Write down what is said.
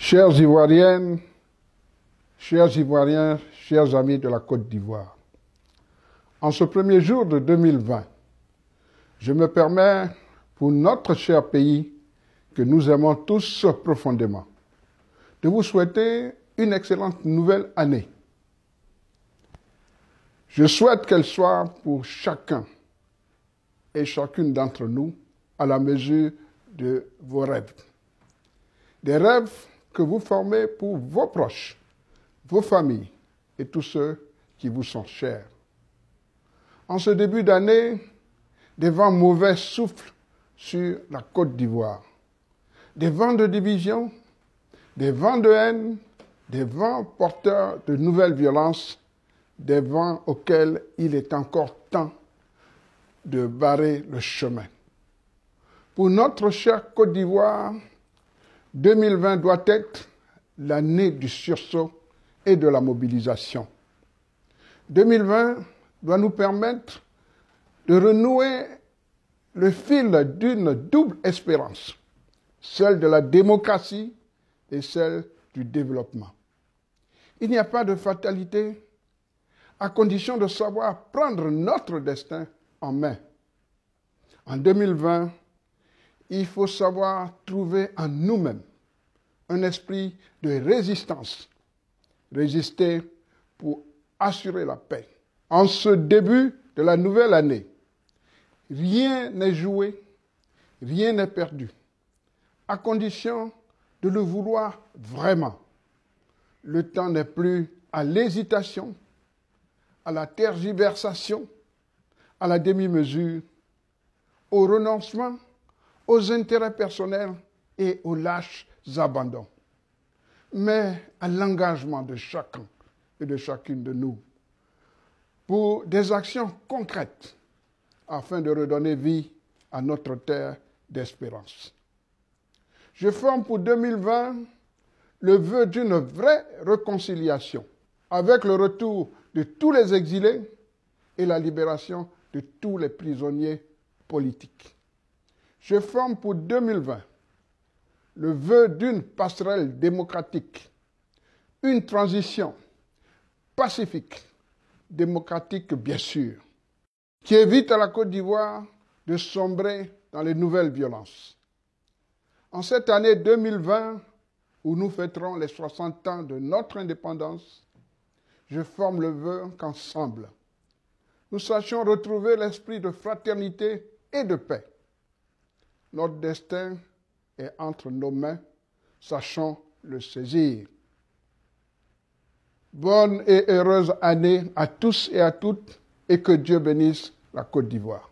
Chères Ivoiriennes, chers Ivoiriens, chers amis de la Côte d'Ivoire, en ce premier jour de 2020, je me permets, pour notre cher pays, que nous aimons tous profondément, de vous souhaiter une excellente nouvelle année. Je souhaite qu'elle soit pour chacun et chacune d'entre nous à la mesure de vos rêves. Des rêves que vous formez pour vos proches, vos familles et tous ceux qui vous sont chers. En ce début d'année, des vents mauvais soufflent sur la Côte d'Ivoire. Des vents de division, des vents de haine, des vents porteurs de nouvelles violences, des vents auxquels il est encore temps de barrer le chemin. Pour notre chère Côte d'Ivoire, 2020 doit être l'année du sursaut et de la mobilisation. 2020 doit nous permettre de renouer le fil d'une double espérance, celle de la démocratie et celle du développement. Il n'y a pas de fatalité, à condition de savoir prendre notre destin en main. En 2020, il faut savoir trouver en nous-mêmes un esprit de résistance, résister pour assurer la paix. En ce début de la nouvelle année, rien n'est joué, rien n'est perdu, à condition de le vouloir vraiment. Le temps n'est plus à l'hésitation, à la tergiversation, à la demi-mesure, au renoncement, aux intérêts personnels et aux lâches abandons, mais à l'engagement de chacun et de chacune de nous pour des actions concrètes afin de redonner vie à notre terre d'espérance. Je forme pour 2020 le vœu d'une vraie réconciliation avec le retour de tous les exilés et la libération de tous les prisonniers politiques. Je forme pour 2020 le vœu d'une passerelle démocratique, une transition pacifique, démocratique bien sûr, qui évite à la Côte d'Ivoire de sombrer dans les nouvelles violences. En cette année 2020, où nous fêterons les 60 ans de notre indépendance, je forme le vœu qu'ensemble, nous sachions retrouver l'esprit de fraternité et de paix. Notre destin est entre nos mains, sachons le saisir. Bonne et heureuse année à tous et à toutes, et que Dieu bénisse la Côte d'Ivoire.